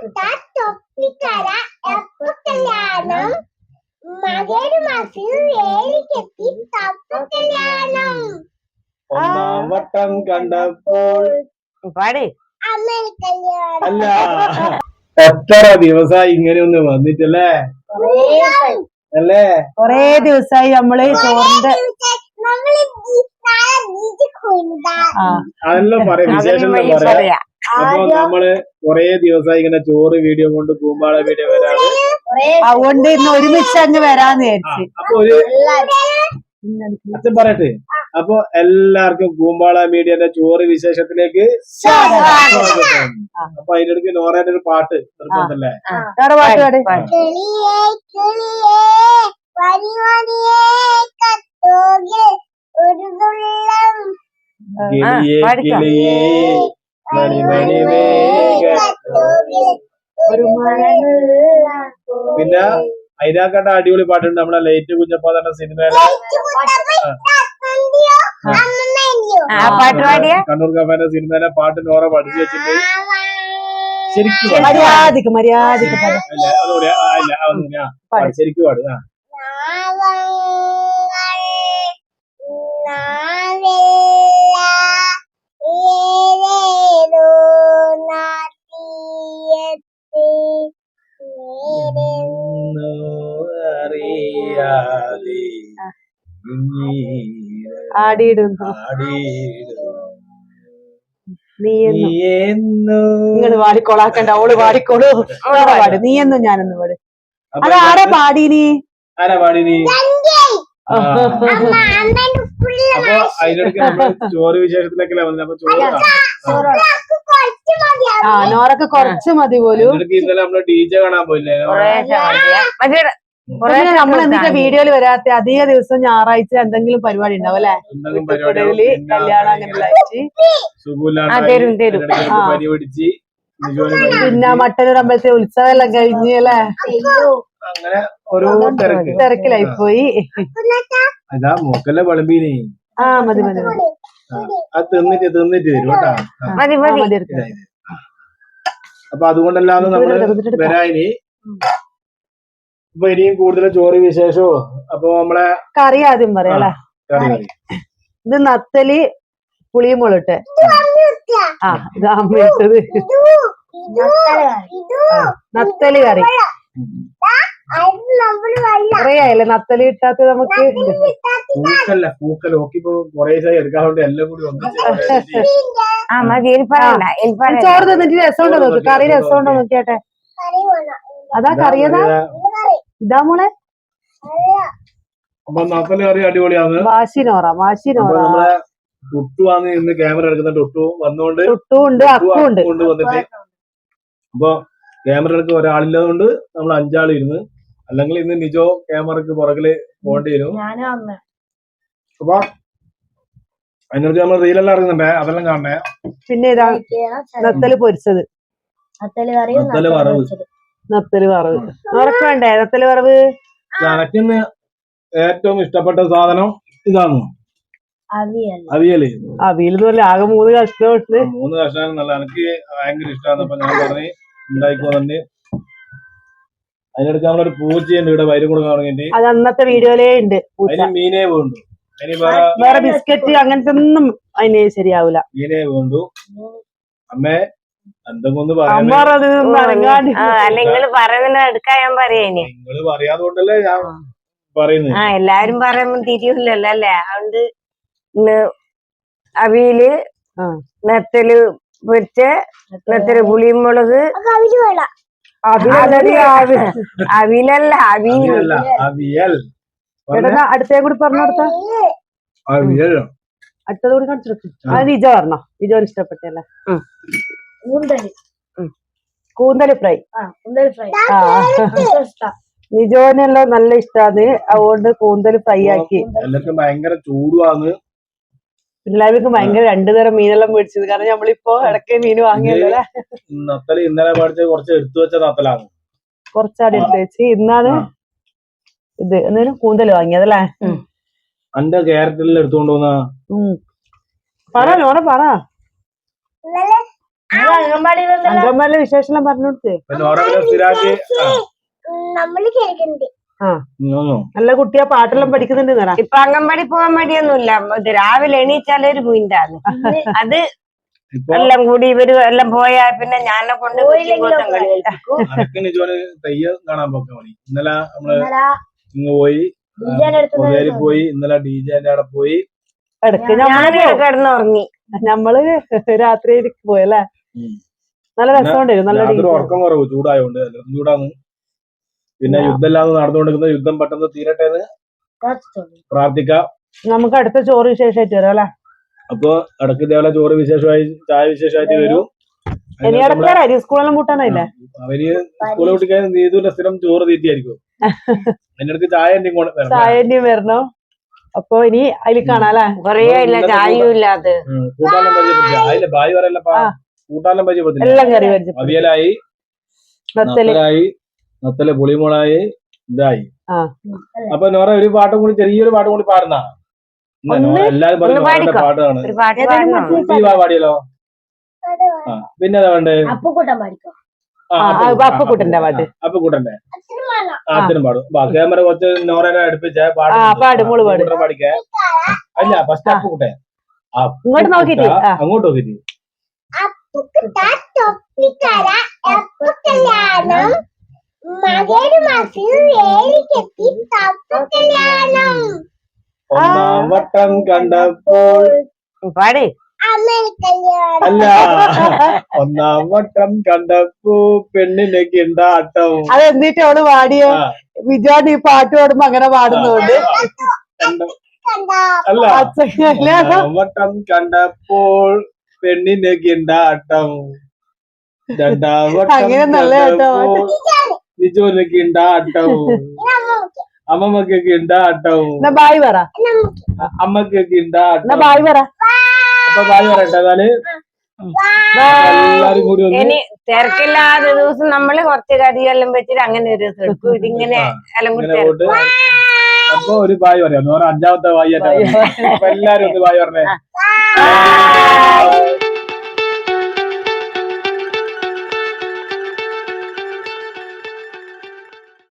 തൊപ്പിക്കര എപ്പ കല്യാണം മകേരു മാസം വേലിക്കെത്തി തപ്പ കല്യാണം ഒന്നാം വട്ടം കണ്ടപ്പോൾ പാടി അമ്മ കല്യാണം. അല്ല എത്ര ദിവസമായി ഇങ്ങനെയൊന്ന് വന്നിട്ടല്ലേ അല്ലേ? കൊറേ ദിവസമായി നമ്മള് ചോറിന്റെ അതെല്ലാം പറയാം, വിശേഷം പറയാം. അപ്പൊ നമ്മള് കൊറേ ദിവസമായി ഇങ്ങനെ ചോറ് വീഡിയോ കൊണ്ട് കൂമ്പാള വീഡിയോ വരാറ്. അതുകൊണ്ട് ഇന്ന് ഒരുമിച്ച് അങ്ങ് വരാന്ന് വിചാരിച്ചു. അപ്പൊ ഒരു അച്ഛൻ പറയട്ടെ, അപ്പൊ എല്ലാവർക്കും കൂമ്പാള മീഡിയന്റെ ചോറ് വിശേഷത്തിലേക്ക് സ്വാഗതം. അപ്പൊ അതിനിടയ്ക്ക് നോറേന്റെ ഒരു പാട്ട് നിർബന്ധല്ലേ? പാട്ട് പാടി. കിളിയേ കിളിയേ മണിമണി പിന്നെ അതിനാക്കട്ട അടിപൊളി പാട്ടുണ്ട് നമ്മളെ ലൈറ്റ് കുഞ്ഞപ്പ തന്നെ സിനിമയിലെ കണ്ണൂർ കഫേന്റെ സിനിമയിലെ പാട്ട് നോറ പഠിച്ചു വെച്ചിട്ട് ശരിക്കും മര്യാദക്ക് ശരിക്കും പാട്. അറിയാതെ ആടിയിടുന്നു നിങ്ങള് പാടിക്കോളാക്കണ്ട, അവള് പാടിക്കോളൂ. പാട് നീയെന്നും ഞാനൊന്നും പാട്. അത് ആരാ പാടീനി? ആരാ പാടിനി? അപ്പൊ അതിനിടയ്ക്ക് നമ്മള് ചോറ് വിശേഷത്തിലേക്കല്ലേ വന്നത്. അപ്പൊ ചോറ് നോറൊക്കെ കുറച്ച് മതി പോലും. ഇന്നലെ നമ്മള് DJ കാണാൻ പോയില്ലേ? നമ്മളെന്തിന്റെ വീഡിയോയില് വരാത്ത അധിക ദിവസം ഞായറാഴ്ച എന്തെങ്കിലും പരിപാടി ഉണ്ടാവും അല്ലെ? കല്യാണം അങ്ങനെ പനി പിടിച്ച് പിന്നെ മട്ടന്നൂർ അമ്പലത്തിലെ ഉത്സവം എല്ലാം കഴിഞ്ഞ് അല്ലെ? അങ്ങനെ ഓരോ തിരക്കിലായി പോയി. അതാ മൂക്കല്ലേ വിളമ്പീനി. മതി മതി അത് തിന്നിട്ട് തരും കേട്ടാ. അപ്പൊ അതുകൊണ്ടല്ലാതെ നമ്മള് വരാനി. അപ്പൊ ഇനിയും കൂടുതൽ ചോറ് വിശേഷമോ? അപ്പൊ നമ്മളെ കറി ആദ്യം പറയാം. ഇത് നത്തല് പുളിമുളട്ട്. ഇത് അമ്മ ഇട്ടത് നത്തല് കറി. അറിയാല്ലേ നത്തല് ഇട്ടാത്ത നമുക്ക് ചോറ് തിന്നിട്ട് രസമുണ്ടോ നോക്ക്, കറി രസമുണ്ടോ നോക്കിയാട്ടെ. അതാ കറിയതാ ഇതാ മോളെ അടിപൊളിയാണ്. വാശിനോറ ടുട്ടുവാന്ന് ഇന്ന് ക്യാമറ എടുക്കുന്ന ടുട്ടു വന്നുകൊണ്ട് ടുട്ടുണ്ട് അക്കുണ്ട് വന്നിട്ട്. അപ്പൊ ക്യാമറ എടുക്ക ഒരാളില്ലാതുകൊണ്ട് നമ്മൾ 5 ആള് ഇരുന്ന്, അല്ലെങ്കിൽ ഇന്ന് നിജോ ക്യാമറക്ക് പുറകില് പോകേണ്ടി വരും. അപ്പൊ അതിനകത്ത് നമ്മൾ റീലെല്ലാം ഇറങ്ങുന്നുണ്ടേ, അതെല്ലാം കാണണേ. പിന്നെ ഇതാ നത്തല് പൊരിച്ചത്, നത്തല് വറവ്. ഉറപ്പ് വേണ്ടേ നത്തല് വറവ്? എനക്കിന്ന് ഏറ്റവും ഇഷ്ടപ്പെട്ട സാധനം ഇതാണ് അവിയല്. അവിയൽ ആകെ 3 കഷ്ണം ഇട്ട് 3 കഷ്ണം നല്ല എനിക്ക് ഭയങ്കര ഇഷ്ടമാണ്. അപ്പൊ ഞാൻ പറഞ്ഞ് ഉണ്ടായിക്കോന്നെ. അതിനെടുത്ത് നമ്മളൊരു പൂച്ചയുണ്ട് ഇവിടെ വൈരും കൊടുക്കാൻ തുടങ്ങിയിട്ട്. അത് അന്നത്തെ വീഡിയോയിലേ ഉണ്ട്. അതിന് മീനേ വേണ്ടു, വേറെ ബിസ്ക്കറ്റ് അങ്ങനത്തെ ഒന്നും അതിന് ശരിയാവൂല. മീനേ വേണ്ടു. അമ്മേ എന്തെങ്കിലും നിങ്ങള് പറയുന്നത് എടുക്കാൻ ഞാൻ പറയേനെ. നിങ്ങള് പറയാതുകൊണ്ടല്ലേ ഞാൻ പറയുന്നത്. എല്ലാരും പറയുമ്പോ തിരിയില്ലല്ലോ അല്ലേ? അതുകൊണ്ട് ഇന്ന് അവിയല്, നെത്തല് പൊരിച്ച, നെത്തല് പുളിമുളക്, അവിയലല്ല അവിയൽ. അടുത്തേ കൂടി പറഞ്ഞോടുത്ത അടുത്തത് കൂടി കാണിച്ചെടുക്കും. അത് നിജോ പറഞ്ഞോ, നിജോന് ഇഷ്ടപ്പെട്ടല്ലേ? കൂന്തല് ഫ്രൈ. നിജോനെല്ലാം നല്ല ഇഷ്ടാണ്, അതുകൊണ്ട് കൂന്തല് ഫ്രൈ ആക്കി. എല്ലാവർക്കും ഭയങ്കര ചൂടുവാണ്. പിള്ളേർക്ക് ഭയങ്കര 2 തരം മീനെല്ലാം മേടിച്ചത്, കാരണം നമ്മളിപ്പോ ഇടയ്ക്ക് മീൻ വാങ്ങിയല്ലോ. നത്തല് ഇന്നലെ മേടിച്ച് കുറച്ച് എടുത്തു വെച്ച നത്തലാണ്, കുറച്ചാടി എടുത്ത് വെച്ച്. ഇന്നാണ് ഇത് എന്നേലും കൂന്തല് വാങ്ങിയതല്ലേ? അന്റെ ക്യാരറ്റെല്ലാം എടുത്തുകൊണ്ട് വന്നാ പറ നോറ പറ. അങ്കന്മാരിലെ വിശേഷം പറഞ്ഞു കൊടുത്തേ. പിന്നെ ഓരോ സ്ഥിരാക്കി നമ്മള് കേൾക്കുന്നുണ്ട്. നല്ല കുട്ടിയാ, പാട്ടെല്ലാം പഠിക്കുന്നുണ്ട്. ഇപ്പൊ അംഗൻവാടി പോകാൻ മടിയൊന്നുമില്ല. ഇത് രാവിലെ എണീച്ചാലേ ഒരു പോയിന്റാണ് അത്. എല്ലാം കൂടി ഇവര് എല്ലാം പോയാ പിന്നെ ഞാനെ കൊണ്ട് നിജോന് തെയ്യം കാണാൻ പോക്കാൻ മതി. ഇന്നലെ നമ്മള് ഇങ്ങ് പോയി പോയി, ഇന്നലെ ഡിജെന്റെ അവിടെ പോയി. കിടന്നുറങ്ങി. നമ്മള് രാത്രി പോയല്ലേ, നല്ല രസമുണ്ടായിരുന്നു. നല്ല ഉറക്കം കുറവ് ചൂടായോണ്ട് ചൂടാന്ന്. പിന്നെ യുദ്ധം ഇല്ലാതെ നടന്നുകൊണ്ടിരിക്കുന്ന യുദ്ധം പെട്ടെന്ന് തീരട്ടെ എന്ന് പ്രാർത്ഥിക്കാം. നമുക്ക് അടുത്ത ചോറ് വിശേഷമായിട്ട് വരാം അല്ലെ. അപ്പൊ ഇടയ്ക്ക് ഇതേപോലെ ചോറ് വിശേഷമായി, ചായ വിശേഷമായിട്ട് വരും. ഇനി ഇടയ്ക്ക് സ്കൂളെല്ലാം കൂട്ടാനായില്ലേ. അവര് സ്കൂളിൽ കുട്ടിക്കാൻ നീതുവിന്റെ സ്ഥിരം ചോറ് തീറ്റിയായിരിക്കും. അതിനിടയ്ക്ക് ചായ വരണോ. അപ്പൊ ഇനി അതിൽ കാണാല്ലേ. കൊറേ ഇല്ല ചായയും ഇല്ലാതെ കൂട്ടാനും പരിചയപ്പെട്ടില്ല. ഭായി പറയല്ലപ്പാ, കൂട്ടാനും പരിചയപ്പെട്ടില്ല. എല്ലാം കറി പരിചയം. അവിയലായി, നത്തല് പുളിമുളായി, ഇതായി. അപ്പൊ നോറ ഒരു പാട്ടും കൂടി, ചെറിയൊരു പാട്ടും കൂടി പാടുന്ന എല്ലാരും പറയുന്ന പാട്ടാണ്. പാടിയല്ലോ. പിന്നെ ഏതാ വേണ്ടേ? അപ്പുക്കുട്ടൻ പാടിക്കോ. അപ്പുക്കുട്ടന്റെ പാട്ട്. അപ്പുക്കുട്ടന്റെ അച്ഛനും പാടും. ക്യാമറ കുറച്ച് നോറനെ അടുപ്പിച്ചേ പാടും പാടിക്കേ. അല്ല ഫസ്റ്റ് അപ്പുക്കുട്ടെ ഇങ്ങോട്ട് നോക്കിട്ട് അങ്ങോട്ട് നോക്കിട്ട്. അപ്പുക്കുട്ട തൊപ്പിക്കര എപ്പക്കല്യാണം മകേരു മാസം വേലിക്കെത്തി തപ്പക്കല്യാണം. ഒന്നാം വട്ടം കണ്ടപ്പോൾ പാടി അമ്മേൽക്കല്യാണം. അല്ല, ഒന്നാം വട്ടം കണ്ടപ്പോ പെണ്ണിന് കിണ്ടാട്ടം. അതെന്നിട്ട് അവള് പാടിയോ? വിജോട് ഈ പാട്ട് പാടുമ്പോ അങ്ങനെ പാടുന്നുണ്ട്. അല്ല, ഒന്നാം വട്ടം കണ്ടപ്പോൾ പെണ്ണിന് കിണ്ടാട്ടം, രണ്ടാം വട്ടം കണ്ടപ്പോൾ നിജോന് കിണ്ടാട്ടം, അമ്മമ്മക്ക് കിണ്ടാട്ടം, ബായ് പറ. അമ്മക്ക് കിണ്ടാട്ടം. ബായ് പറ. അപ്പൊ ബായ് പറയട്ടെ. എന്നാല് എല്ലാരും കൂടി ഇനി തിരക്കില്ലാത്ത ദിവസം നമ്മള് കുറച്ച് കറിയെല്ലാം വെച്ചിട്ട് അങ്ങനെ ഒരു ദിവസം എടുക്കും. ഇതിങ്ങനെ എല്ലാം കൂടി പോട്ട്. അപ്പൊ ഒരു ബായ് പറയാം. അഞ്ചാമത്തെ ബായ്. അപ്പൊ എല്ലാരും ഒന്ന് ബായ് പറഞ്ഞേ.